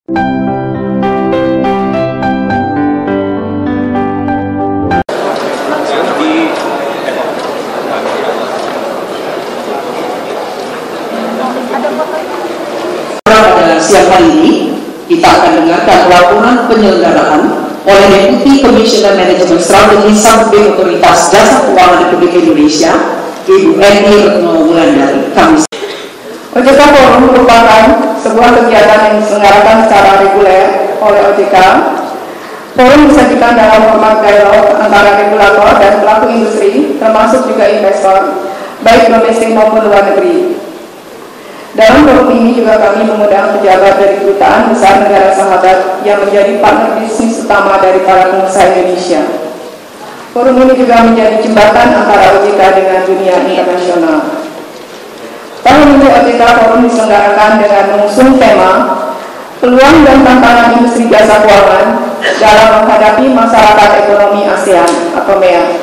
Pada siang hari ini kita akan dengarkan laporan penyelenggaraan oleh Deputi Komisioner Manajemen Strategi Samping Otoritas Jasa Keuangan Republik Indonesia, Ibu Eni Retno Wulandari. OJK Forum merupakan sebuah kegiatan yang diselenggarakan secara reguler oleh OJK. Forum disajikan dalam format dialog antara regulator dan pelaku industri, termasuk juga investor, baik domestik maupun luar negeri. Dalam forum ini juga kami mengundang pejabat dari kedutaan besar negara sahabat yang menjadi partner bisnis utama dari para pengusaha Indonesia. Forum ini juga menjadi jembatan antara OJK dengan dunia internasional. Tahun ini OJK Forum diselenggarakan dengan mengusung tema Peluang dan Tantangan Industri Jasa Keuangan dalam menghadapi Masyarakat Ekonomi ASEAN atau MEA.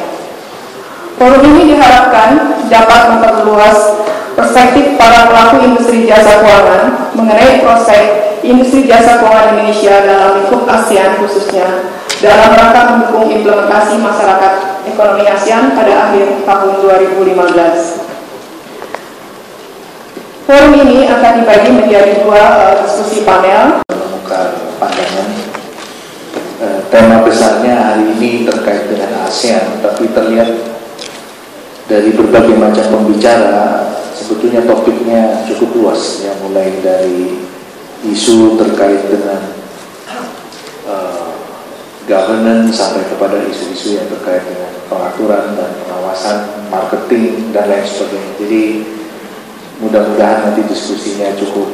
Forum ini diharapkan dapat memperluas perspektif para pelaku industri jasa keuangan mengenai prospek industri jasa keuangan Indonesia dalam lingkup ASEAN, khususnya dalam rangka mendukung implementasi masyarakat ekonomi ASEAN pada akhir tahun 2015. Forum ini akan dibagi menjadi dua diskusi panel. Menemukan pandangan. Tema besarnya hari ini terkait dengan ASEAN, tapi terlihat dari berbagai macam pembicara sebetulnya topiknya cukup luas, ya, mulai dari isu terkait dengan governance sampai kepada isu-isu yang terkait dengan pengaturan dan pengawasan marketing dan lain sebagainya. Jadi mudah-mudahan nanti diskusinya cukup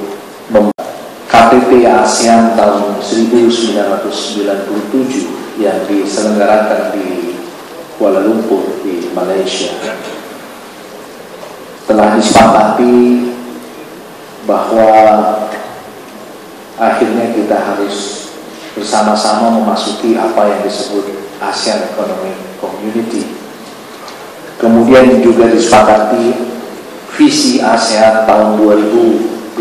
KTT ASEAN tahun 1997 yang diselenggarakan di Kuala Lumpur di Malaysia telah disepakati bahwa akhirnya kita harus bersama-sama memasuki apa yang disebut ASEAN Economic Community. Kemudian juga disepakati visi ASEAN tahun 2020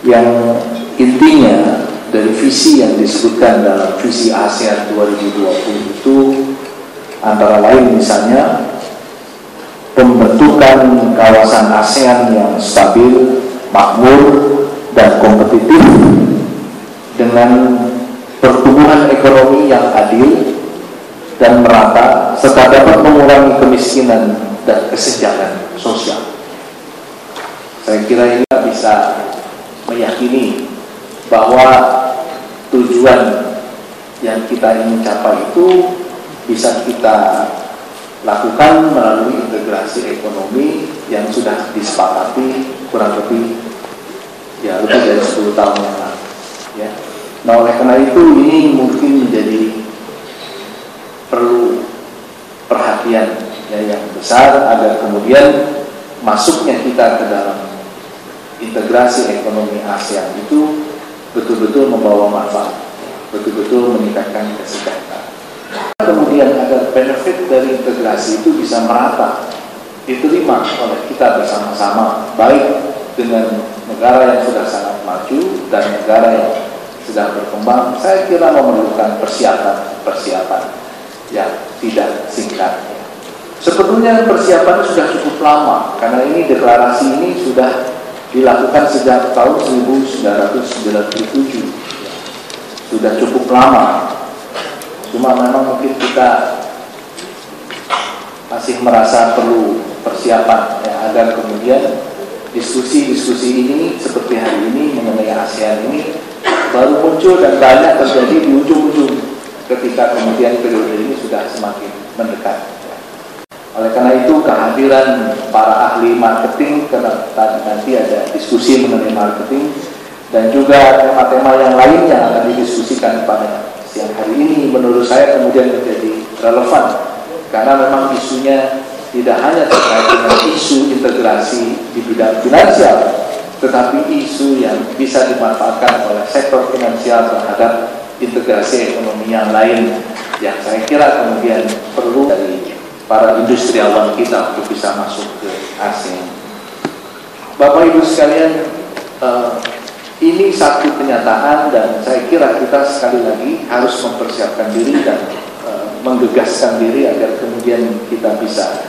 yang intinya dari visi yang disebutkan dalam visi ASEAN 2020 itu antara lain misalnya pembentukan kawasan ASEAN yang stabil, makmur, dan kompetitif dengan pertumbuhan ekonomi yang adil dan merata serta dapat mengurangi kemiskinan dan kesenjangan sosial. Saya kira ini bisa meyakini bahwa tujuan yang kita ingin capai itu bisa kita lakukan melalui integrasi ekonomi yang sudah disepakati kurang lebih lebih dari 10 tahun yang lalu. Ya. Nah, oleh karena itu ini mungkin menjadi perlu perhatian yang besar agar kemudian masuknya kita ke dalam integrasi ekonomi ASEAN itu betul-betul membawa manfaat, betul-betul meningkatkan kesejahteraan. Kemudian agar benefit dari integrasi itu bisa merata diterima oleh kita bersama-sama, baik dengan negara yang sudah sangat maju dan negara yang sedang berkembang. Saya kira memerlukan persiapan yang tidak singkat. Sebetulnya persiapan sudah cukup lama, karena ini deklarasi ini sudah dilakukan sejak tahun 1997. Sudah cukup lama. Cuma memang mungkin kita masih merasa perlu persiapan agar kemudian diskusi-diskusi ini seperti hari ini mengenai ASEAN ini baru muncul dan banyak terjadi di ujung-ujung ketika kemudian periode ini sudah semakin mendekat. Oleh karena itu kehadiran para ahli marketing, karena nanti ada diskusi mengenai marketing dan juga tema-tema yang lain yang akan didiskusikan pada siang hari ini menurut saya kemudian menjadi relevan karena memang isunya tidak hanya terkait dengan isu integrasi di bidang finansial, tetapi isu yang bisa dimanfaatkan oleh sektor finansial terhadap integrasi ekonomi yang lain yang saya kira kemudian perlu dari para industriawan kita untuk bisa masuk ke ASEAN. Bapak Ibu sekalian, ini satu kenyataan dan saya kira kita sekali lagi harus mempersiapkan diri dan menggegaskan diri agar kemudian kita bisa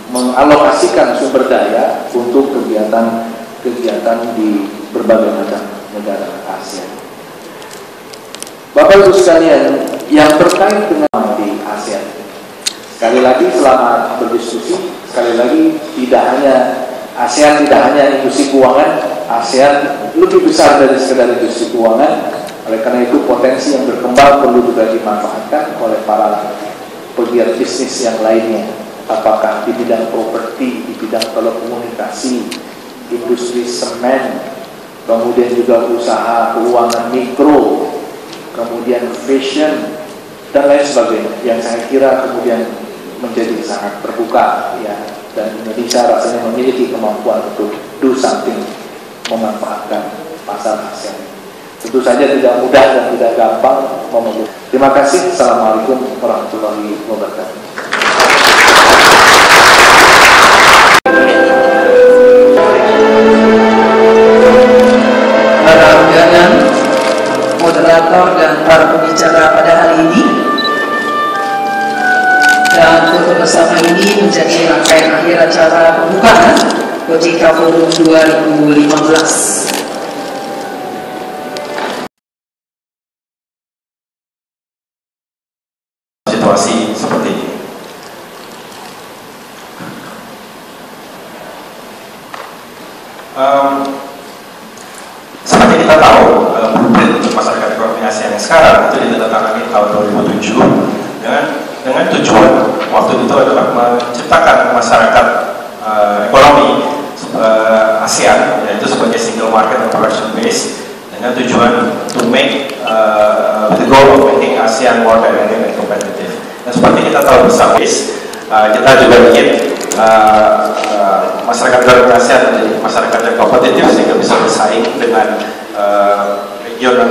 mengalokasikan sumber daya untuk kegiatan di berbagai macam negara ASEAN. Bapak Ibu sekalian, yang terkait dengan di ASEAN, sekali lagi selamat berdiskusi. Sekali lagi ASEAN tidak hanya industri keuangan, ASEAN lebih besar dari sekedar industri keuangan. Oleh karena itu potensi yang berkembang perlu juga dimanfaatkan oleh para pegiat bisnis yang lainnya, apakah di bidang properti, di bidang telekomunikasi, industri semen, kemudian juga usaha keuangan mikro, kemudian fashion dan lain sebagainya, yang saya kira kemudian menjadi sangat terbuka ya, dan Indonesia rasanya memiliki kemampuan untuk do something, memanfaatkan pasar ASEAN. Tentu saja tidak mudah dan tidak gampang memenuhi. Terima kasih. Assalamualaikum warahmatullahi wabarakatuh. Para undangan, moderator dan para pembicara pada hari ini, dan foto bersama ini menjadi rangkaian akhir acara pembukaan OJK Forum 2015. Situasi seperti ini. Seperti kita tahu, blueprint untuk masyarakat ekonomi ASEAN yang sekarang itu ditandatangani tahun 2007 dengan tujuan waktu itu adalah menciptakan masyarakat ekonomi ASEAN, yaitu sebagai single market and production base, dengan tujuan to make the goal of making ASEAN more dynamic and competitive. Dan seperti kita tahu bersama, kita juga ingin masyarakat dalam ASEAN menjadi masyarakat yang kompetitif sehingga bisa bersaing dengan region dan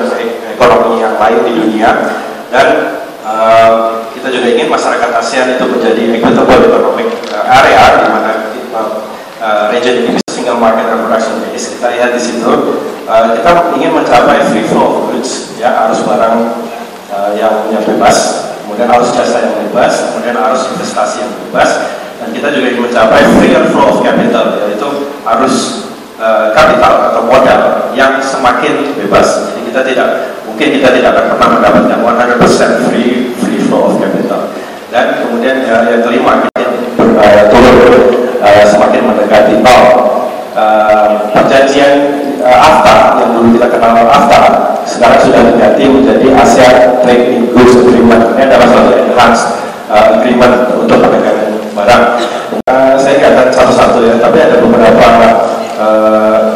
ekonomi yang lain di dunia. Dan kita juga ingin masyarakat ASEAN itu menjadi equitable economic area, di mana region ini single market and production base. Kita lihat di situ, kita ingin mencapai free flow of goods, ya, arus barang yang bebas, kemudian arus jasa yang bebas, kemudian arus investasi yang bebas, dan kita juga ingin mencapai free flow of capital, yaitu arus kapital atau modal yang semakin bebas. Jadi kita tidak akan pernah mendapatkan 100% free flow of capital. Dan kemudian yang kelima, kita turun semakin mendekati nol. Perjanjian AFTA yang dulu kita kenal AFTA sekarang sudah diganti menjadi ASEAN Trade in Goods Agreement. Ini adalah suatu enhanced agreement untuk perdagangan barang. Saya nggak akan satu-satu ya, tapi ada beberapa yang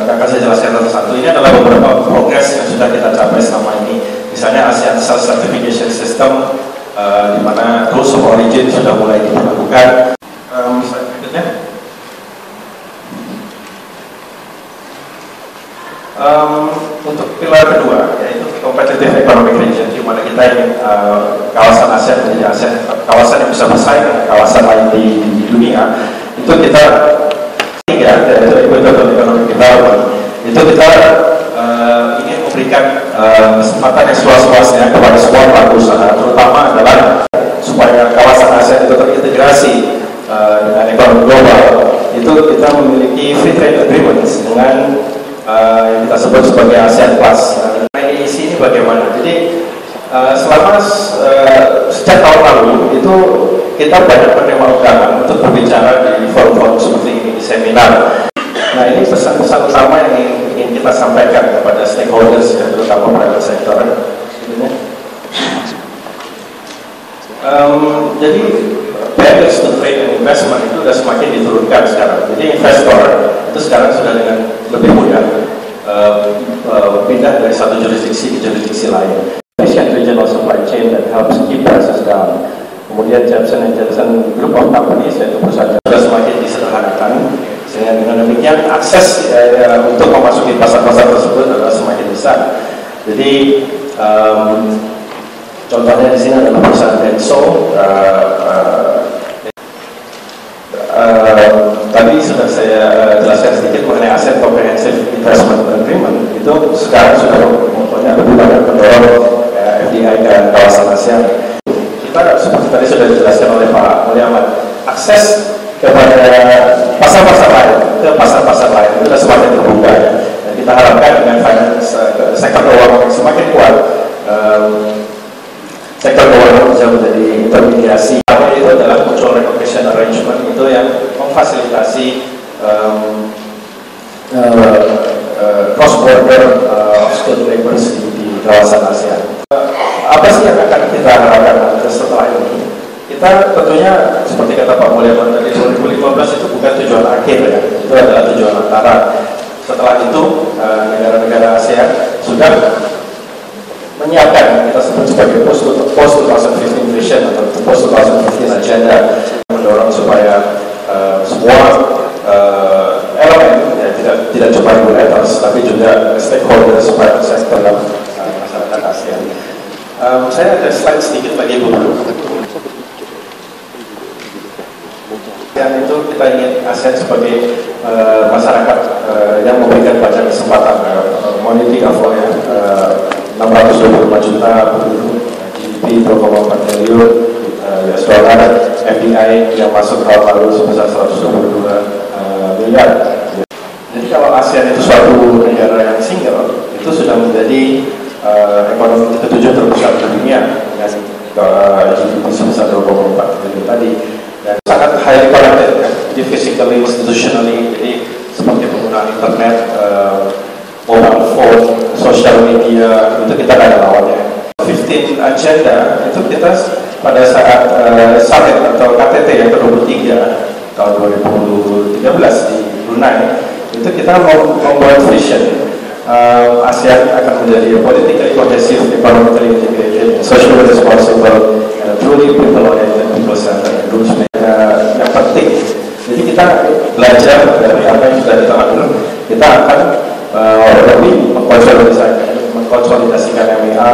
akan saya jelaskan satu-satu. Ini adalah beberapa progres yang sudah kita capai selama ini. Misalnya ASEAN Self Certification System, di mana rules of origin sudah mulai dilakukan. Misalnya berikutnya, untuk pilar kedua, yaitu competitive economic region, di mana kita ingin kawasan ASEAN menjadi kawasan yang bisa bersaing dengan kawasan lain di dunia. Itu kita tiga, yaitu equitable economic development. Itu kita ingin memberikan kesempatan yang seluas-luasnya kepada semua pelaku usaha, terutama adalah supaya kawasan ASEAN itu terintegrasi dengan ekonomi global. Itu kita memiliki free trade agreements dengan yang kita sebut sebagai ASEAN Plus. IAC ini bagaimana? Jadi selama sejak tahun lalu itu kita banyak menerima undangan untuk berbicara di forum-forum seperti ini, di seminar. Nah, ini pesan-pesan utama yang ingin kita sampaikan kepada stakeholders, ya, terutama private sector. Jadi barriers to trade and investment itu sudah semakin diturunkan sekarang. Jadi investor itu sekarang sudah dengan lebih mudah pindah dari satu jurisdiksi ke jurisdiksi lain. Efficient regional supply chain that helps keep prices down. Kemudian Johnson & Johnson Group of Companies, yaitu perusahaan sudah semakin disederhanakan, sehingga dengan demikian akses untuk memasuki pasar-pasar tersebut adalah semakin besar. Jadi contohnya di sini adalah perusahaan Denso. Tadi sudah saya jelaskan sedikit mengenai aset sekarang sudah mempunyai lebih banyak mendorong FDI ke kawasan ASEAN. Kita seperti tadi sudah dijelaskan oleh Pak Mulyaman, akses kepada pasar-pasar lain, ke pasar-pasar lain itu sudah semakin terbuka ya. Dan kita harapkan dengan finance sektor keuangan yang semakin kuat, sektor keuangan bisa menjadi intermediasi. Itu adalah mutual recognition arrangement, itu yang memfasilitasi cross border skilled labor di kawasan ASEAN. Apa sih yang akan kita harapkan setelah ini? Kita tentunya seperti kata Pak Mulyaman tadi, 2015 itu bukan tujuan akhir ya, itu adalah tujuan antara. Setelah itu negara-negara ASEAN sudah menyiapkan kita sebut sebagai post 2015 vision atau post 2015 agenda, mendorong supaya semua elemen ya, tidak cuma regulators tapi juga stakeholders private sector dalam masyarakat ASEAN. Saya ada slide sedikit lagi dulu. ASEAN itu kita ingin ASEAN sebagai masyarakat yang memberikan banyak kesempatan, monetary affluence 625 juta penduduk, GDP 2,4 triliun US dollar, FDI yang masuk tahun lalu sebesar 122 miliar. Jadi kalau ASEAN itu suatu negara yang single, itu sudah menjadi ekonomi ketujuh terbesar di dunia dengan GDP sebesar 2,4 triliun tadi. Dan sangat highly connected ya, jadi physically, institutionally, jadi seperti penggunaan internet, mobile phone, social media, itu kita ada lawannya. 15 agenda itu kita pada saat summit atau KTT yang ke-23 tahun 2013 di Brunei, itu kita membuat vision ASEAN akan menjadi politically cohesive, economically integrated, socially responsible, and truly people-oriented, people-centered, and rules-based. Yang penting, jadi kita belajar dari apa yang sudah dilakukan, kita akan lebih mengkonsolidasikan MEA,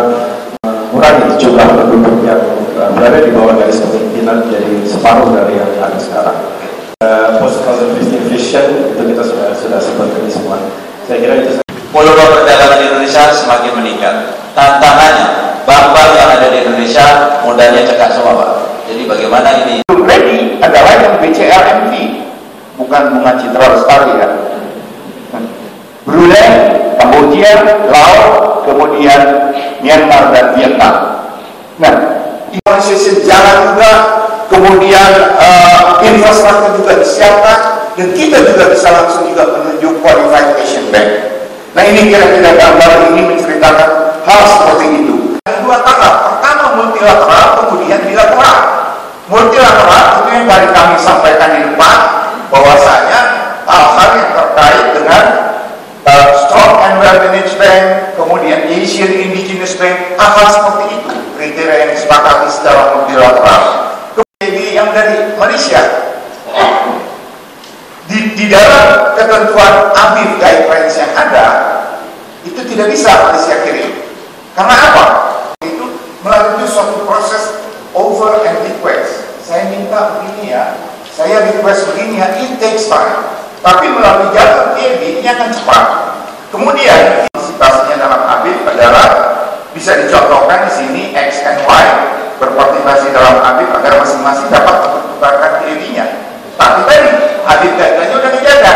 mengurangi jumlah penduduk yang berada di bawah garis kemiskinan menjadi separuh dari yang ada sekarang. Post 2015 vision itu kita sudah seperti ini semua. Saya kira itu. Volume perdagangan di Indonesia semakin meningkat. Tantangannya, bank-bank yang ada di Indonesia modalnya cekak semua, Pak. Jadi bagaimana ini? Ready adalah yang BCLMV, bukan bunga Citra Lestari ya. Brunei, Kamboja, Laos, kemudian Myanmar dan Vietnam. Nah, transition jalan juga, kemudian infrastruktur juga disiapkan, dan kita juga bisa langsung juga menunjuk Qualified Asian Bank. Nah ini kira-kira gambar ini menceritakan hal seperti itu. Dua tahap, pertama multilateral, kemudian bilateral. Multilateral itu yang tadi kami sampaikan di depan, bahwasanya hal-hal yang terkait dengan strong and well managed bank, kemudian Asian Indigenous Bank, hal-hal seperti itu kriteria yang disepakati secara multilateral. Kemudian yang dari Malaysia, di dalam ketentuan ABIF guidelines yang ada, itu tidak bisa Malaysia kirim. Karena apa? Itu melalui suatu proses over and request. Saya minta begini ya, saya request begini ya, it takes time. Tapi melalui jalur TAB ini akan cepat. Kemudian partisipasinya dalam ABIF adalah bisa dicontohkan di sini X and Y berpartisipasi dalam ABIF agar masing-masing dapat mempertukarkan TAB-nya. Tapi tadi ABIF guidelines-nya sudah dijaga.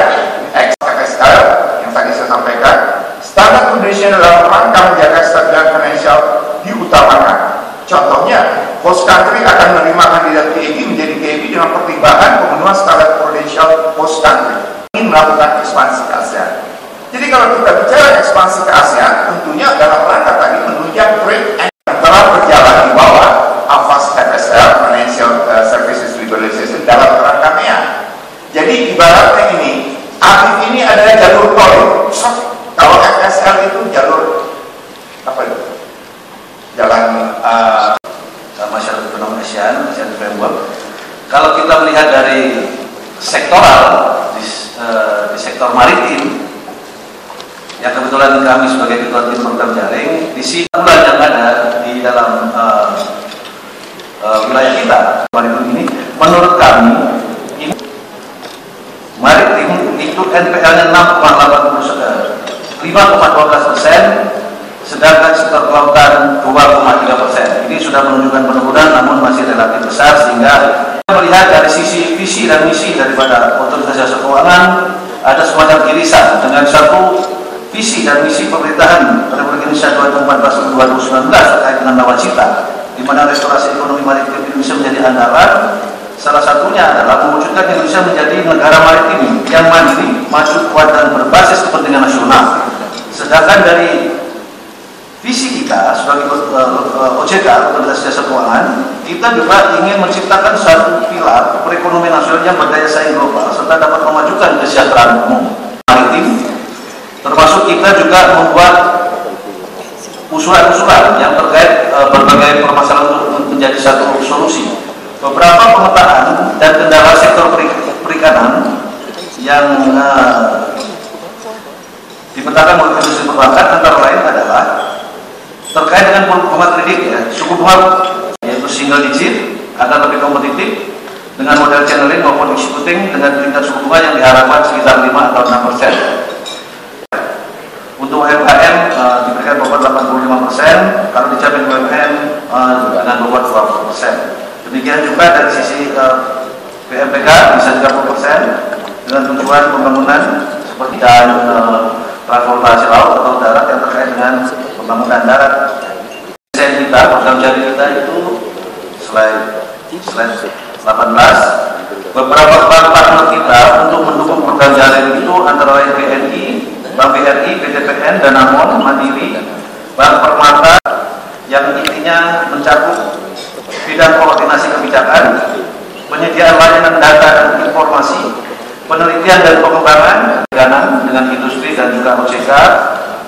X FSL yang tadi saya sampaikan, standar Indonesia dalam rangka menjaga stabilitas finansial diutamakan. Contohnya, host country akan menerima kandidat TAB menjadi TAB dengan pertimbangan pemenuhan standar prudential host country. Ini melakukan ekspansi ke ASEAN. Jadi kalau kita bicara ekspansi ke ASEAN, tentunya dalam rangka tadi menunjang trade antara berjalan di bawah AFAS FSL, Financial Services Liberalization dalam rangka MEA. Jadi ibaratnya ini, ABIF ini adalah jalur tol. Kalau FSL itu jalur apa itu? Jalan masyarakat ekonomi ASEAN Framework. Kalau kita melihat dari sektoral di sektor maritim, yang kebetulan kami sebagai ketua tim program jaring di sini yang ada di dalam wilayah kita maritim ini, menurut kami ini maritim itu NPL-nya 6,85 5,12%, sedangkan sektor kelautan 2,3%. Ini sudah menunjukkan penurunan, namun masih relatif besar, sehingga kita melihat dari sisi visi dan misi daripada Otoritas Jasa Keuangan ada semacam irisan dengan satu visi dan misi pemerintahan Republik Indonesia 2014-2019 terkait dengan nawacita, di mana restorasi ekonomi maritim Indonesia menjadi andalan. Salah satunya adalah mewujudkan Indonesia menjadi negara maritim yang mandiri, maju, kuat, dan berbasis kepentingan nasional. Sedangkan dari visi kita sebagai OJK, Otoritas Jasa Keuangan, kita juga ingin menciptakan satu pilar perekonomian nasional yang berdaya saing global serta dapat memajukan kesejahteraan umum maritim. Termasuk kita juga membuat usulan-usulan yang terkait berbagai permasalahan untuk menjadi satu solusi. Beberapa pemetaan dan kendala sektor perikanan yang dipetakan oleh industri perbankan antara lain adalah terkait dengan bunga kredit, ya, suku bunga yaitu single digit agar lebih kompetitif dengan model channeling maupun executing dengan tingkat suku bunga yang diharapkan sekitar 5 atau 6%. Untuk UMKM diberikan bobot 85%, kalau dijamin UMKM dengan bobot 20%. Demikian juga dari sisi PMPK bisa 30% dengan tujuan pembangunan seperti dan transportasi laut atau darat yang terkait dengan pembangunan darat. Desain kita, program jari kita itu slide 18. Beberapa bank partner kita untuk mendukung program jari itu antara lain BNI, Bank BRI, BTPN, Danamon, Mandiri, Bank Permata, yang intinya mencakup bidang koordinasi kebijakan, penyediaan layanan data dan informasi, penelitian dan pengembangan dengan industri dan juga OJK,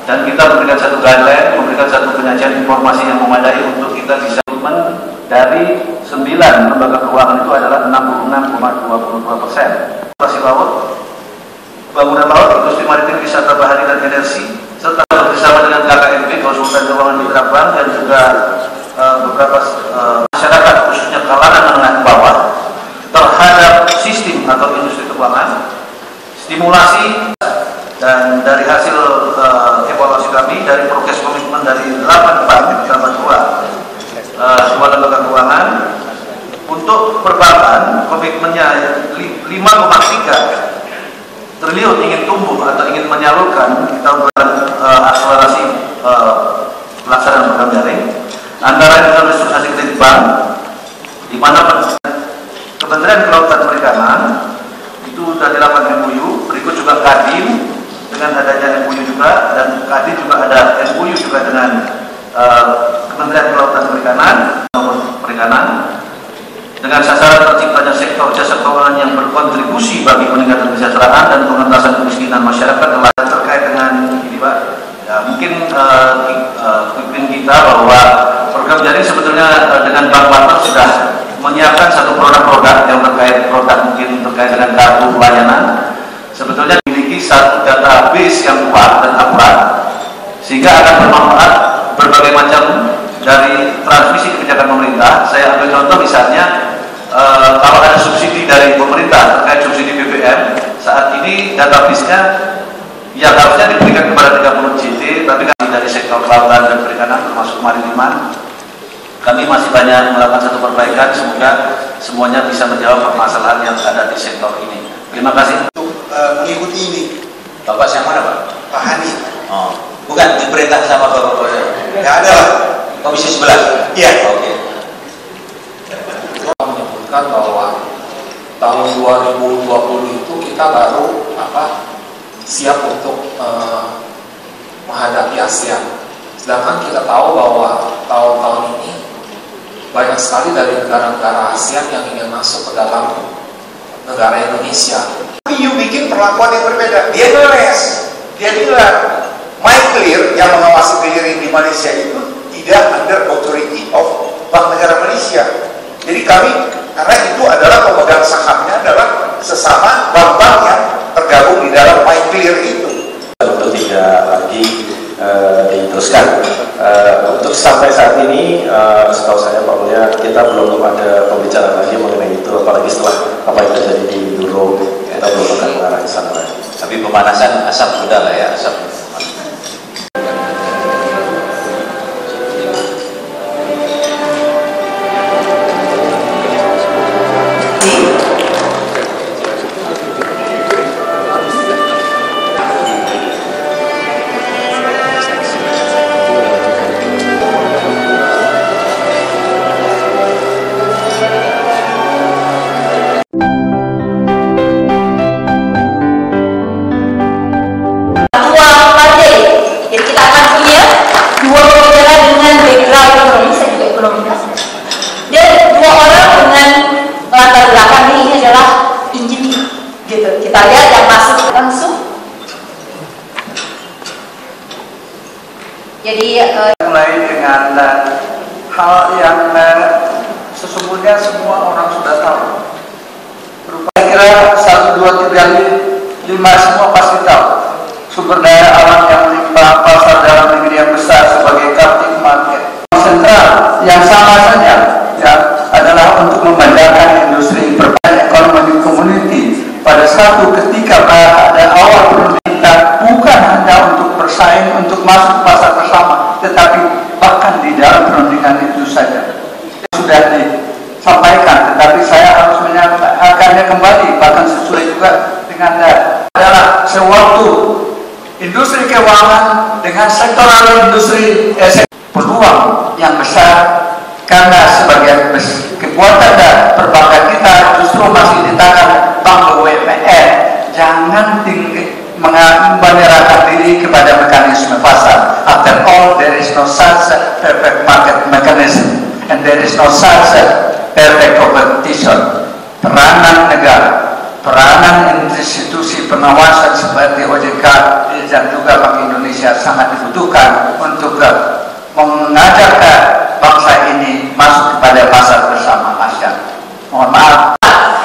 dan kita memberikan satu guideline, memberikan satu penyajian informasi yang memadai untuk kita bisa dari 9 lembaga keuangan itu adalah 66,22%. Operasi laut, bangunan laut, industri maritim, wisata bahari dan energi, serta bersama dengan KKMB, konsultan keuangan mitra bank, dan juga beberapa masyarakat khususnya kalangan menengah ke bawah terhadap sistem atau industri keuangan, stimulasi. Dan dari hasil evaluasi kami dari progres komitmen dari 8 bank ditambah 2 lembaga keuangan untuk perbankan, komitmennya 5,3 triliun ingin tumbuh atau ingin menyalurkan di tahun akselerasi pelaksanaan program jaring antara dengan restrukturisasi kredit bank, di mana Kementerian Kelautan Perikanan itu sudah dilakukan MOU, berikut juga Kadin dengan adanya MOU juga, dan Kadin juga ada MOU juga dengan Kementerian Kelautan Perikanan dengan sasaran terciptanya sektor jasa keuangan yang berkontribusi bagi peningkatan kesejahteraan dan pengentasan kemiskinan masyarakat. Terkait dengan ini, Pak, ya, mungkin pimpin kita bahwa program jaring sebetulnya dengan bank partner sudah menyiapkan satu produk-produk yang terkait mungkin terkait dengan kartu pelayanan. Sebetulnya memiliki satu database yang kuat dan akurat sehingga akan bermanfaat berbagai macam dari transmisi kebijakan pemerintah. Saya ambil contoh misalnya kalau ada subsidi dari pemerintah terkait subsidi BBM, saat ini database-nya yang harusnya diberikan kepada 30 JT, tapi kami dari sektor kelautan dan perikanan termasuk maritiman, kami masih banyak melakukan satu perbaikan. Semoga semuanya bisa menjawab permasalahan yang ada di sektor ini. Terima kasih. Untuk mengikuti ini. Bapak siapa mana, Pak? Pak Hani. Oh, bukan diperintah sama Bapak. Ya ada lah. Komisi 11. Iya. Oke. Menyebutkan bahwa tahun 2020 itu kita baru siap untuk menghadapi ASEAN. Sedangkan kita tahu bahwa tahun-tahun ini banyak sekali dari negara-negara ASEAN yang ingin masuk ke dalam negara Indonesia. Tapi you bikin perlakuan yang berbeda. Dia ngeles, dia bilang MyClear yang mengawasi clearing di Malaysia itu tidak under authority of Bank Negara Malaysia. Jadi kami, karena itu adalah pemegang sahamnya adalah sesama bank-bank yang tergabung di dalam MyClear itu. Untuk tidak lagi diteruskan. Untuk sampai saat ini, setahu saya Pak Mulya, kita belum ada pembicaraan lagi mengenai itu, apalagi setelah apa yang terjadi di Euro, kita belum akan mengarah ke sana lagi. Tapi pemanasan asap sudah lah ya, asap. sesungguhnya semua orang sudah tahu. Saya kira 1, 2, 3, 5 semua pasti tahu. Sumber daya alam yang melimpah, pasar dalam negeri yang besar sebagai captive market. Sentral yang sama saja ya adalah untuk membandarkan industri perbankan ekonomi community pada suatu ketika pada awal pemerintah bukan hanya untuk bersaing untuk masuk pasar bersama, tetapi bahkan di dalam perundingan itu saja sudah disampaikan, tetapi saya harus menyampaikannya kembali bahkan sesuai juga dengan adalah sewaktu industri keuangan dengan sektoral industri peluang yang besar karena sebagian kekuatan dan perbankan kita justru masih di tangan bank BUMN. Jangan menyerahkan diri kepada mekanisme pasar. After all, there is no such perfect market mechanism and there is no such perfect competition. Peranan negara, peranan institusi pengawasan seperti OJK dan juga Bank Indonesia sangat dibutuhkan untuk mengajak bangsa ini masuk kepada pasar bersama ASEAN. Mohon maaf.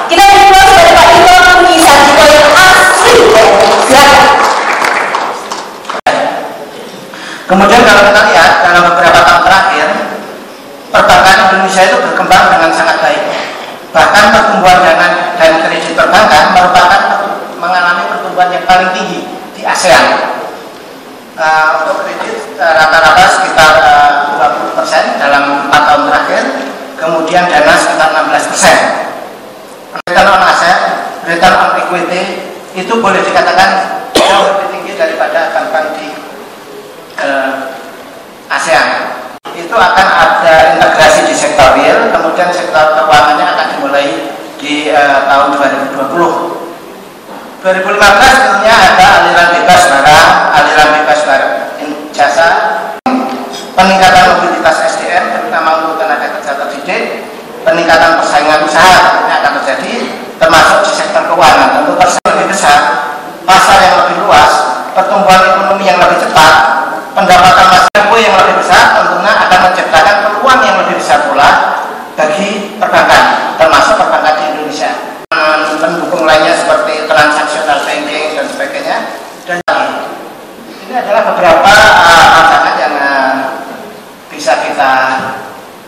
Kita berdua kepada Pak Imam Budi Sarjito yang asli. Silakan. Kemudian kalau kita lihat dalam beberapa tahun terakhir, perbankan Indonesia itu berkembang dengan sangat baik. Bahkan pertumbuhan dan kredit perbankan merupakan mengalami pertumbuhan yang paling tinggi di ASEAN. Untuk kredit rata-rata sekitar 20% dalam 4 tahun terakhir, kemudian dana sekitar 16%. Return on asset, return on equity itu boleh dikatakan jauh lebih tinggi daripada bank-bank di ASEAN. Itu akan ada integrasi di sektor real, kemudian sektor keuangannya akan dimulai di tahun 2020. 2015 tentunya ada aliran bebas barang, jasa, peningkatan mobilitas SDM terutama untuk tenaga kerja terdidik, peningkatan persaingan usaha yang akan terjadi termasuk di sektor keuangan. Tentu persaingan lebih besar, pasar yang lebih luas, pertumbuhan ekonomi yang lebih cepat, pendapatan masyarakat yang lebih besar tentunya akan menciptakan peluang yang lebih besar pula bagi perbankan, termasuk perbankan di Indonesia. Pendukung lainnya seperti transaksional banking dan sebagainya. Dan ini adalah beberapa tantangan yang bisa kita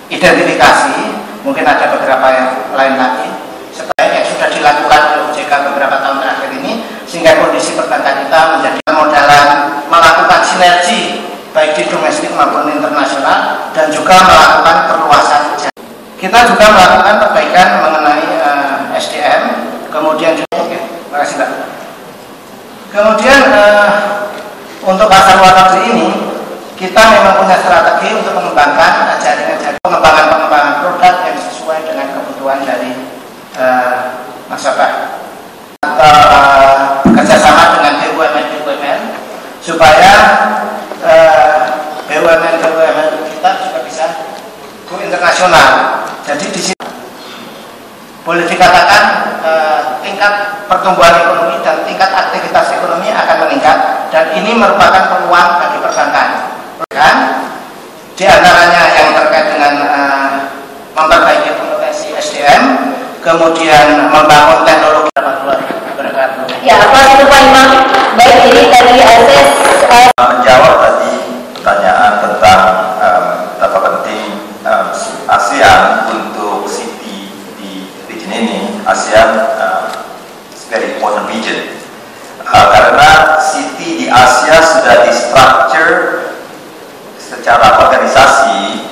identifikasi. Mungkin ada beberapa yang lain lagi sebenarnya yang sudah dilakukan oleh OJK beberapa tahun terakhir ini, sehingga kondisi perbankan kita menjadi modalan melakukan sinergi baik di domestik maupun internasional dan juga melakukan perluasan. Kita juga melakukan perbaikan mengenai SDM, kemudian juga, terima kasih Mbak. Kemudian untuk pasar luar negeri ini kita memang punya strategi untuk mengembangkan jaringan pengembangan produk yang sesuai dengan kebutuhan dari nasabah. Bekerjasama dengan BUMN supaya BUMN kita juga bisa go internasional. Jadi di sini boleh dikatakan tingkat pertumbuhan ekonomi dan tingkat aktivitas ekonomi akan meningkat, dan ini merupakan peluang bagi perbankan. Di antaranya yang terkait dengan memperbaiki kompetensi SDM, kemudian membangun teknologi. Ya, apa itu Pak Imam? Baik, jadi tadi ASES menjawab tadi pertanyaan tentang betapa penting ASEAN untuk City di region ini. ASEAN is very important region karena City di Asia sudah di-structure secara organisasi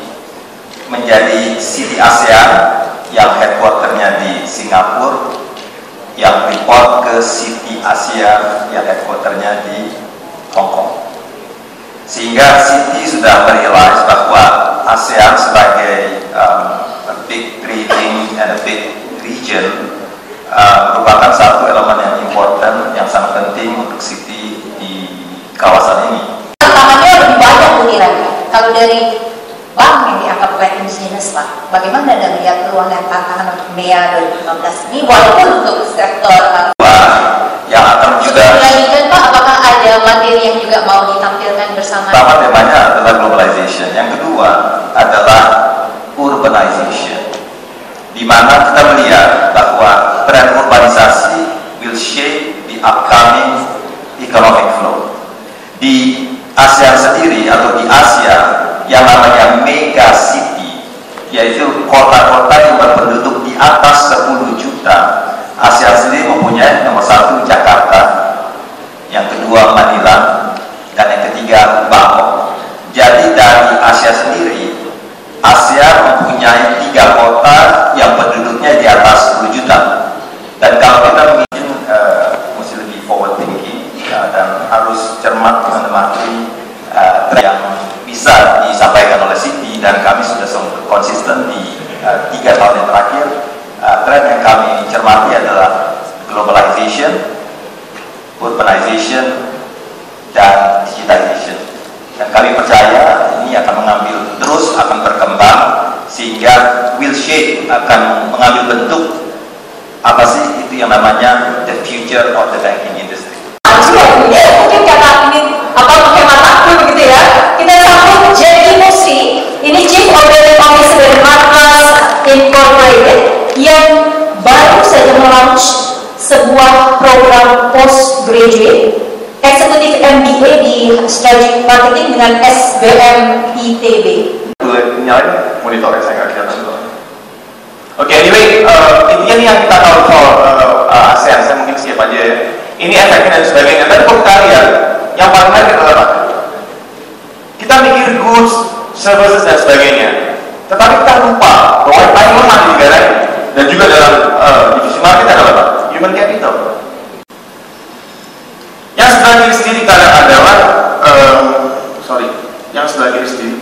menjadi City ASEAN yang headquarternya di Singapura, yang report ke City Asia yang headquarternya di Hong Kong. Sehingga City sudah merealize bahwa ASEAN sebagai a big trading and a big region merupakan satu elemen yang important, yang sangat penting untuk City di kawasan ini. Tantangannya lebih banyak butirannya. Kalau dari bank yang dianggap kayak bisnis Pak, bagaimana Anda melihat peluang dan tantangan untuk MEA 2015 ini, walaupun untuk sektor yang akan juga dilanjutkan Pak, apakah ada materi yang juga mau ditampilkan bersama? Pertama temanya adalah globalization, yang kedua adalah urbanization. di mana kita melihat bahwa tren urbanisasi will shape the upcoming economic flow. Di ASEAN sendiri atau di Asia yang namanya mega city, yaitu kota-kota yang berpenduduk di atas 10 juta. ASEAN sendiri mempunyai nomor 1 Jakarta, yang kedua Manila, dan yang ketiga Bangkok. Jadi dari Asia sendiri, ASEAN mempunyai 3 kota yang penduduknya di atas 10 juta. Dan kalau kita mungkin mesti lebih forward thinking dan harus cermat mengamati tren yang bisa disampaikan oleh Siti, dan kami sudah konsisten di 3 tahun yang terakhir. Tren yang kami cermati adalah globalization, urbanization, dan digitalization. Dan kami percaya ini akan akan berkembang sehingga will shape akan mengambil bentuk apa sih itu yang namanya the future of the banking industry. Mungkin karena ini menghemat waktu begitu ya, kita sambut Jackie Musi, ini Chief Operating Officer dari Markas Incorporated yang baru saja melaunch sebuah program postgraduate eksekutif MBA di Strategic Marketing dengan SBM ITB. Nyalain monitornya, saya nggak kelihatan. Oke, anyway, intinya nih yang kita tahu soal ASEAN, saya mungkin skip aja ya. Ini efeknya dan sebagainya. Dan kalau kita lihat, yang paling menarik adalah apa? Kita mikir goods, services dan sebagainya. Tetapi kita lupa bahwa yang paling lemah di negara ini dan juga dalam divisi market adalah apa? Human capital. Yang sebelah kiri sendiri adalah, yang sebelah kiri sendiri.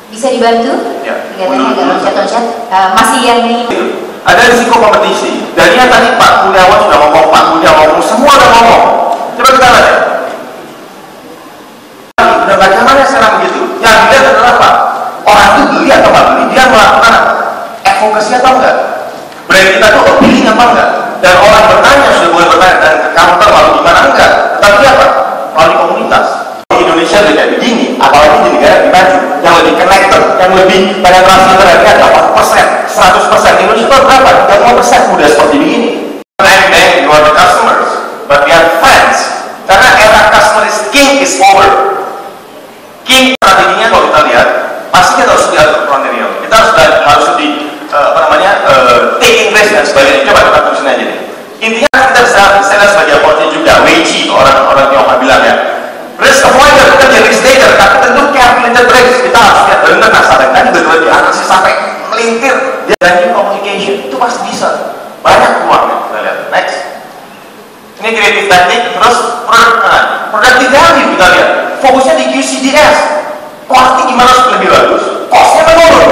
Bisa dibantu? Ya. Kelihatannya agak loncat-loncat. Masih yang ini. Ada risiko kompetisi. Dari yang tadi Pak Kurniawan sudah ngomong, Pak Budi ngomong, semua udah ngomong. Coba kita lihat. Dan bagaimana sekarang begitu? Yang dilihat adalah apa? Orang itu beli atau nggak beli? Dia melakukan advokasi atau enggak? Brand kita tuh appealing apa enggak? Dan orang bertanya, sudah boleh bertanya, dan ke counter lalu gimana enggak? Tetapi apa? Melalui komunitas. Di Indonesia udah kayak begini, apalagi di negara lebih maju, yang lebih connected, yang lebih penetrasi internetnya 80%, 100%. Indonesia itu berapa? 30% udah seperti begini. Bank, you are the customers, but we are friends. Karena era customer is king is over. King strateginya kalau kita lihat, pasti kita harus diatur frontier. Kita harus di taking risk dan sebagainya. Coba kita tulisin aja nih. Intinya kita bisa lihat sebagai approach juga, WG orang Tiongkok bilang ya. Risk avoider, kita jadi risk taker, tapi tentu calculated risk. Kita harus lihat benar nasaran. Tadi betul di atas sampai melintir. Dan communication itu pasti bisa. Banyak peluangnya. Kita lihat. Next. Ini creative tactic, terus productive value kita lihat. Fokusnya di QCDS. Quality gimana supaya lebih bagus? Costnya menurun.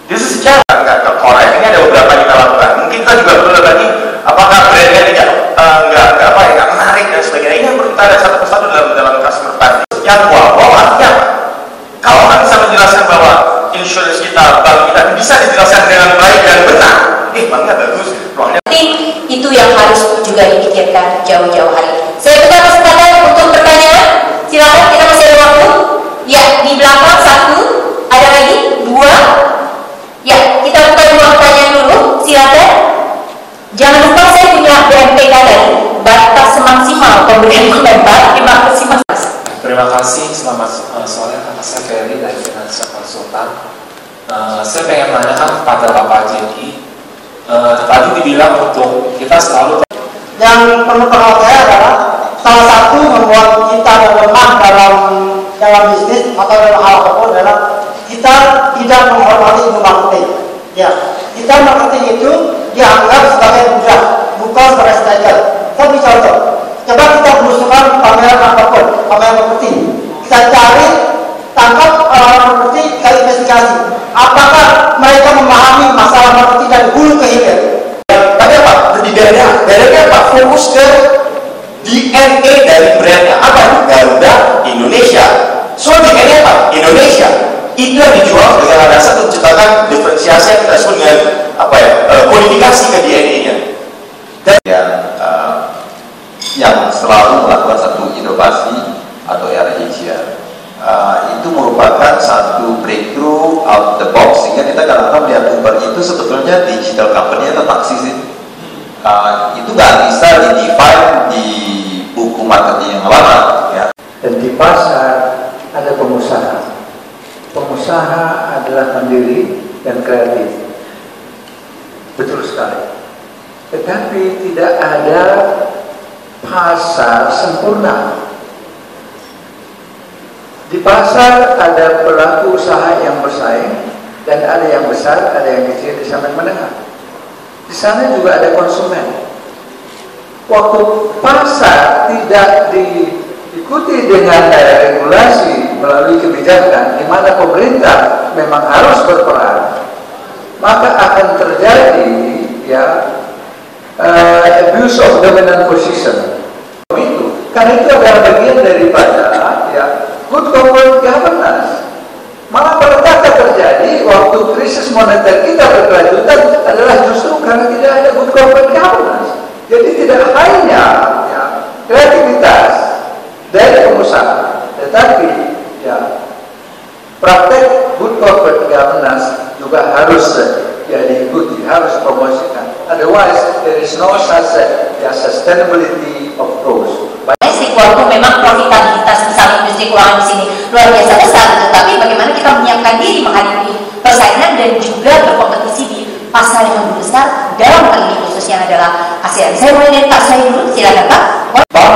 This is jalan nggak korek. Ini ada beberapa yang kita lakukan. Mungkin kita juga perlu lagi apakah brandnya nggak menarik dan sebagainya. Ini yang perlu kita ada satu persatu dalam customer party. Yang wow artinya kalau orang bisa menjelaskan bahwa insurance kita, bank kita bisa dijelaskan dengan baik dan benar. Banknya bagus. Itu yang harus juga dipikirkan jauh-jauh hari. Saya buka kesempatan untuk pertanyaan. Silakan, kita masih ada waktu. Ya, di belakang 1, ada lagi 2. Ya, kita buka 2 pertanyaan dulu. Silakan. Jangan lupa saya punya BMPK tadi, batas maksimal pemberian komentar. Terima kasih Mas. Terima kasih. Selamat sore. Nama saya Ferry dari Financial Consultant. Saya pengen menanyakan kepada Bapak Jeki. Tadi dibilang untuk kita selalu yang perlu perhatian adalah salah satu membuat kita lemah dalam bisnis atau dalam hal apapun adalah kita tidak menghormati ilmu marketing. Ya, kita marketing itu dianggap sebagai budak, bukan sebagai staker. Saya beri contoh. Coba kita berusaha pameran apapun, pameran properti. Kita cari, tangkap orang properti, kita investigasi. Apakah mereka memahami masalah properti dari hulu ke hilir? Tapi apa? Bedanya apa? Fokus ke DNA dari brandnya. Apa? Garuda Indonesia. So DNA apa? Indonesia. Itu yang dijual dengan dasar untuk menciptakan diferensiasi yang kita sebut dengan kodifikasi ke DNA-nya. Dan yang selalu melakukan satu inovasi atau era Asia. Itu merupakan satu breakthrough out the box sehingga kita kadang-kadang melihat Uber itu sebetulnya sebetulnya digital company atau taksi sih? Itu nggak bisa di-define di buku marketing yang lama ya. Dan di pasar ada pengusaha. Pengusaha adalah mandiri dan kreatif. Betul sekali. Tetapi tidak ada pasar sempurna. Di pasar ada pelaku usaha yang bersaing dan ada yang besar, ada yang kecil, sampai menengah. Di sana juga ada konsumen. Waktu pasar tidak diikuti dengan regulasi melalui kebijakan di mana pemerintah memang harus berperan, maka akan terjadi ya abuse of dominant position. Itu karena itu adalah bagian daripada ya good corporate governance. Malah pada terjadi waktu krisis moneter kita berkelanjutan adalah justru karena tidak ada good corporate governance. Jadi tidak hanya ya, kreativitas dari pengusaha, tetapi ya praktek good corporate governance juga harus ya diikuti, harus promosikan. Otherwise there is no such ya, sustainability of growth. Walaupun memang profitabilitas misalnya industri keuangan di sini luar biasa besar, tetapi bagaimana kita menyiapkan diri menghadapi persaingan dan juga berkompetisi di pasar yang lebih besar dalam hal ini khususnya adalah ASEAN. Saya mulai dari Pak Saya dulu, silakan Pak. Bank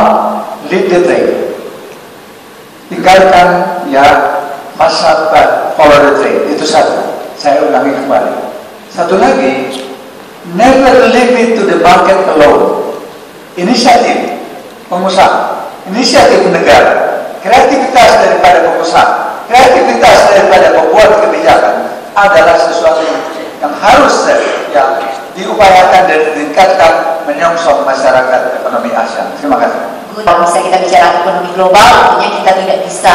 lead the trade. Tinggalkan ya masyarakat follow the trade. Itu satu. Saya ulangi kembali. Satu lagi, never leave it to the market alone. Inisiatif pengusaha, inisiatif negara, kreativitas daripada pengusaha, kreativitas daripada pembuat kebijakan adalah sesuatu yang harus ya diupayakan dan ditingkatkan menyongsong masyarakat ekonomi ASEAN. Terima kasih. Kalau bisa kita bicara ekonomi global, tentunya kita tidak bisa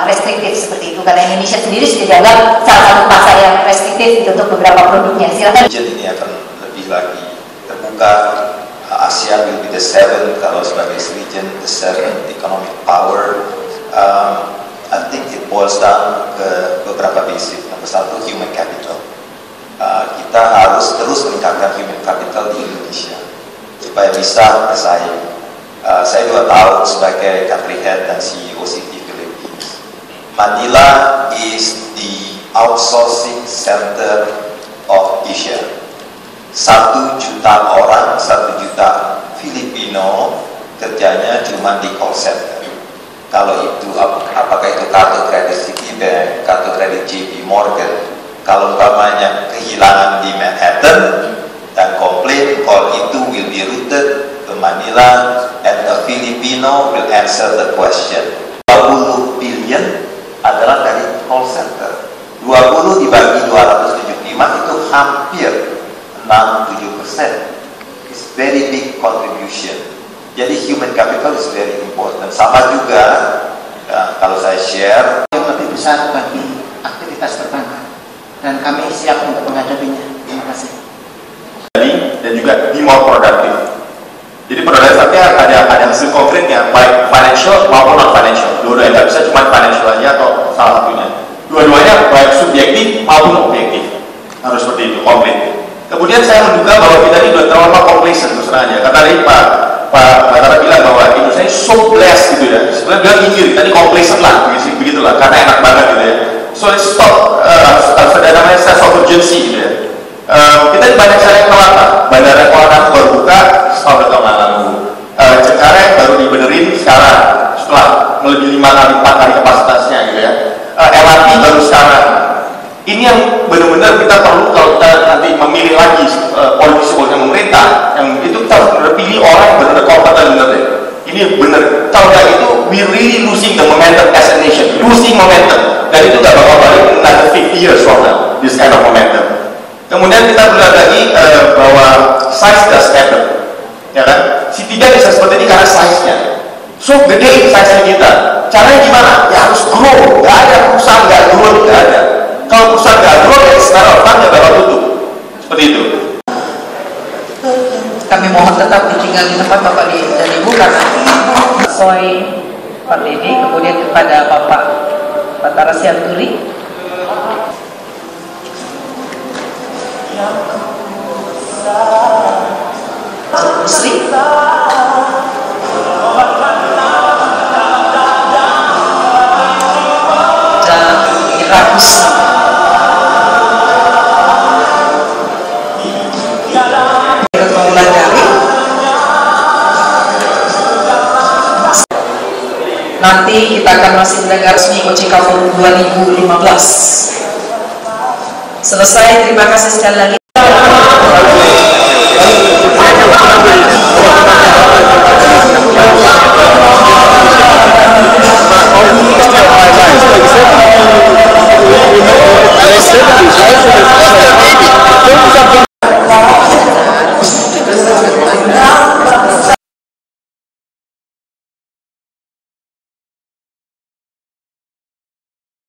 restriktif seperti itu karena Indonesia sendiri sudah dianggap salah satu pasar yang restriktif untuk beberapa produknya. Silakan. Ini akan lebih lagi terbuka. ASEAN will be the seventh, kalau sebagai region, the seventh economic power. I think it boils down ke beberapa basic. Nomor satu, human capital. Kita harus terus meningkatkan human capital di Indonesia supaya bisa bersaing. Saya 2 tahun sebagai country head dan CEO City Philippines. Manila is the outsourcing center of Asia. 1 juta orang, 1 juta Filipino kerjanya cuma di call center. Kalau itu, apakah itu kartu kredit Citibank, kartu kredit JP Morgan, kalau umpamanya kehilangan di Manhattan dan komplain, call itu will be routed ke Manila and a Filipino will answer the question. 20 billion adalah dari call center. 20 dibagi 275 itu hampir 6-7%. It's very big contribution. Jadi human capital is very important. Sama juga ya, kalau saya share yang lebih besar bagi aktivitas perbankan dan kami siap untuk menghadapinya. Terima kasih. Dan juga be more productive. Jadi pada dasarnya ada hasil konkretnya baik financial maupun non financial. Dua-duanya nggak bisa cuma financial aja atau salah satunya. Dua-duanya baik subjektif maupun objektif harus seperti itu komplit. Kemudian saya menduga bahwa kita ini sudah terlalu complacent terus terang aja. Kata tadi Pak Batara bilang bahwa Indonesia ini so blessed gitu ya. Sebenarnya bilang ingin, tadi complacent lah, begitulah, karena enak banget gitu ya. So let's stop, harus ada namanya sense of urgency gitu ya. Kita banyak sekali yang melata. Bandara Kuala Namu baru buka setahun tahun lalu. Cengkareng baru dibenerin sekarang setelah melebihi 5 kali 4 kali kapasitasnya gitu ya. LRT baru sekarang. Ini yang benar-benar kita perlu kalau kita nanti memilih lagi politisi-politisi pemerintah, yang itu kita harus pilih orang yang benar-benar kompeten benar deh. Ini benar. Kalau nggak itu, we really losing the momentum as a nation, losing momentum. Dan itu nggak bakal balik another 50 years from now, this kind of momentum. Kemudian kita melihat lagi bahwa size does matter, ya kan? Si tidak bisa seperti ini karena size-nya. So gede size-nya kita. Caranya gimana? Ya harus grow. Nggak ada perusahaan nggak grow, nggak ada. Kalau perusahaan nggak grow, ya sekarang orang nggak bakal tutup. Seperti itu. Kami mohon tetap ditinggal di tempat Bapak dan Ibu karena Soy Pak Dede, kemudian kepada Bapak Batara Sianturi. Muslim dan Irak Muslim. Kita mulai dari nanti kita akan masih mendengar resmi OJK Forum 2015. Selesai, terima kasih sekali lagi.